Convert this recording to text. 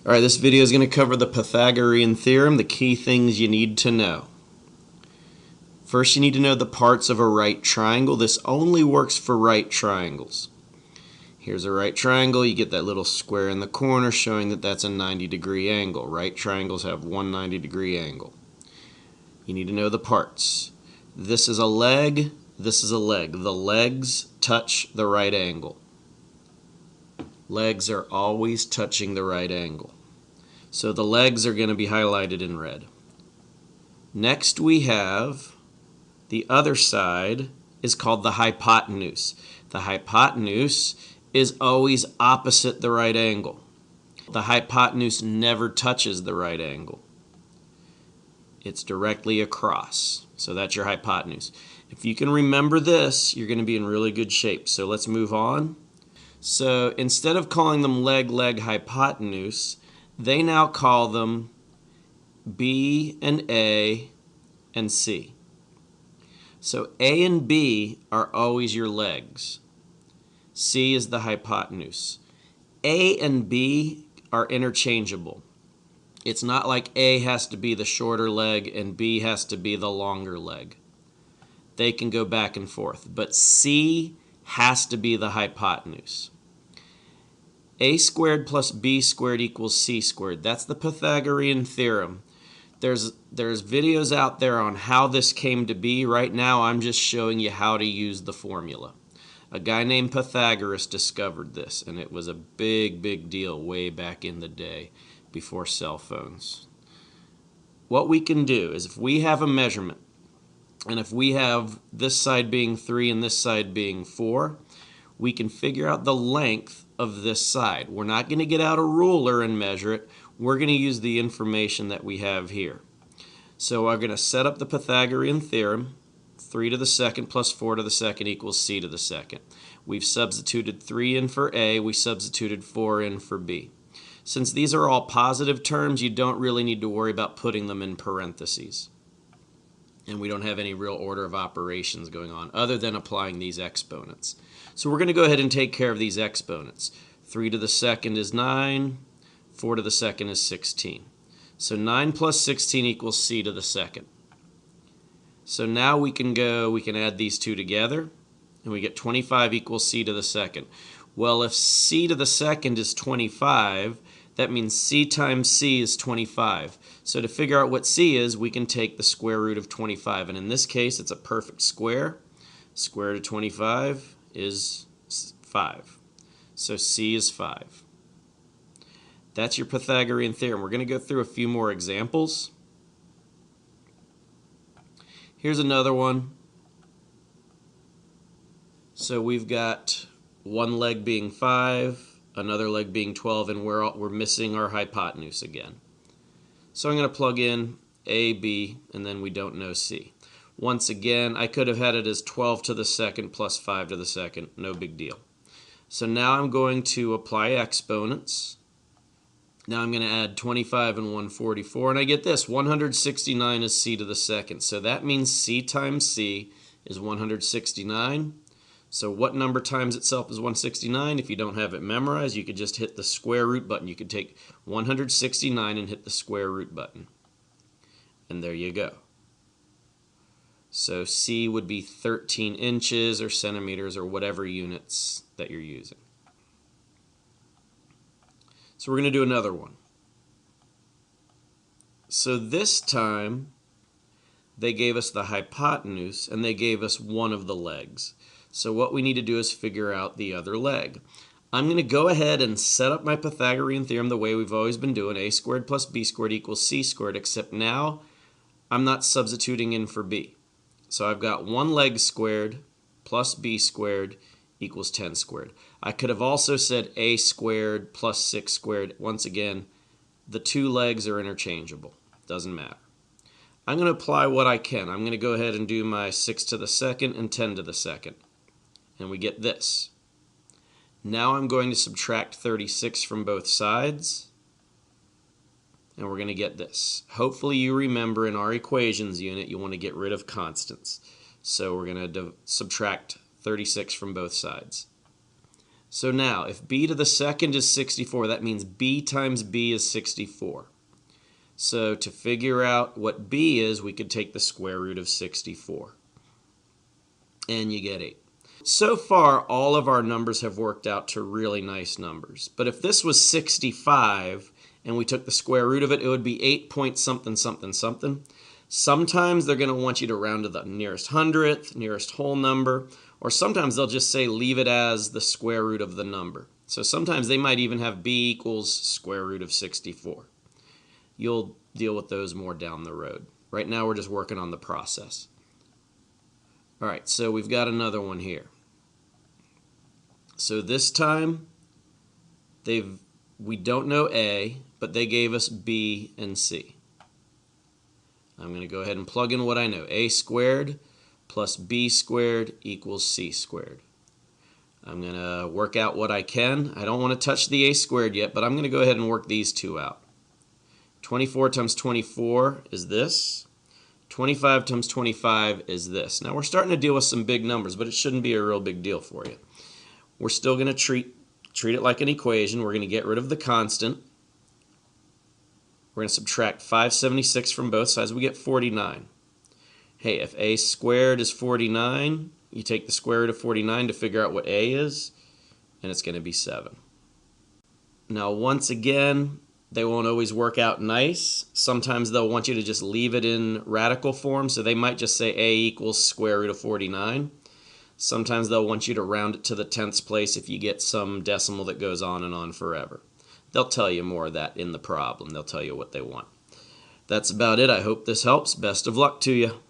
Alright, this video is going to cover the Pythagorean Theorem, the key things you need to know. First, you need to know the parts of a right triangle. This only works for right triangles. Here's a right triangle. You get that little square in the corner showing that that's a 90-degree angle. Right triangles have one 90-degree angle. You need to know the parts. This is a leg. This is a leg. The legs touch the right angle. Legs are always touching the right angle. So the legs are going to be highlighted in red. Next we have the other side is called the hypotenuse. The hypotenuse is always opposite the right angle. The hypotenuse never touches the right angle. It's directly across. So that's your hypotenuse. If you can remember this, you're going to be in really good shape. So let's move on. So instead of calling them leg, hypotenuse, they now call them B and A and C. So A and B are always your legs. C is the hypotenuse. A and B are interchangeable. It's not like A has to be the shorter leg and B has to be the longer leg. They can go back and forth, but C has to be the hypotenuse. A squared plus B squared equals C squared. That's the Pythagorean Theorem. There's videos out there on how this came to be. Right now I'm just showing you how to use the formula. A guy named Pythagoras discovered this, and it was a big deal way back in the day before cell phones. What we can do is if we have a measurement, and if we have this side being 3 and this side being 4, we can figure out the length of this side. We're not going to get out a ruler and measure it. We're going to use the information that we have here. So I'm going to set up the Pythagorean Theorem. 3 to the second plus 4 to the second equals C to the second. We've substituted 3 in for A. We substituted 4 in for B. Since these are all positive terms, you don't really need to worry about putting them in parentheses. And we don't have any real order of operations going on other than applying these exponents. So we're going to go ahead and take care of these exponents. 3 to the second is 9, 4 to the second is 16. So 9 plus 16 equals C to the second. So now we can add these two together, and we get 25 equals C to the second. Well, if C to the second is 25, that means C times C is 25. So to figure out what C is, we can take the square root of 25. And in this case, it's a perfect square. Square root of 25 is 5. So C is 5. That's your Pythagorean Theorem. We're going to go through a few more examples. Here's another one. So we've got one leg being 5, another leg being 12, and we're missing our hypotenuse again. So I'm going to plug in A, B, and then we don't know C. Once again, I could have had it as 12 to the second plus 5 to the second. No big deal. So now I'm going to apply exponents. Now I'm going to add 25 and 144, and I get this. 169 is C to the second. So that means C times C is 169. So what number times itself is 169? If you don't have it memorized, you could just hit the square root button. You could take 169 and hit the square root button. And there you go. So C would be 13 inches or centimeters or whatever units that you're using. So we're going to do another one. So this time they gave us the hypotenuse and they gave us one of the legs. So what we need to do is figure out the other leg. I'm going to go ahead and set up my Pythagorean Theorem the way we've always been doing. A squared plus B squared equals C squared, except now I'm not substituting in for B. So I've got one leg squared plus B squared equals 10 squared. I could have also said A squared plus 6 squared. Once again, the two legs are interchangeable. Doesn't matter. I'm going to apply what I can. I'm going to go ahead and do my 6 to the second and 10 to the second. And we get this. Now I'm going to subtract 36 from both sides. And we're going to get this. Hopefully you remember in our equations unit you want to get rid of constants. So we're going to subtract 36 from both sides. So now, if b to the second is 64, that means b times b is 64. So to figure out what b is, we could take the square root of 64. And you get 8. So far, all of our numbers have worked out to really nice numbers. But if this was 65 and we took the square root of it, it would be 8 point something something something. Sometimes they're going to want you to round to the nearest hundredth, nearest whole number, or sometimes they'll just say leave it as the square root of the number. So sometimes they might even have b equals square root of 64. You'll deal with those more down the road. Right now we're just working on the process. All right, so we've got another one here. So this time we don't know a, but they gave us b and c. I'm going to go ahead and plug in what I know. A squared plus b squared equals c squared. I'm going to work out what I can. I don't want to touch the a squared yet, but I'm going to go ahead and work these two out. 24 times 24 is this. 25 times 25 is this. Now we're starting to deal with some big numbers, but it shouldn't be a real big deal for you. We're still going to treat it like an equation. We're going to get rid of the constant. We're going to subtract 576 from both sides. We get 49. Hey, if a squared is 49, you take the square root of 49 to figure out what a is, and it's going to be 7. Now, once again, they won't always work out nice. Sometimes they'll want you to just leave it in radical form, so they might just say a equals square root of 49. Sometimes they'll want you to round it to the 10th place if you get some decimal that goes on and on forever. They'll tell you more of that in the problem. They'll tell you what they want. That's about it. I hope this helps. Best of luck to you.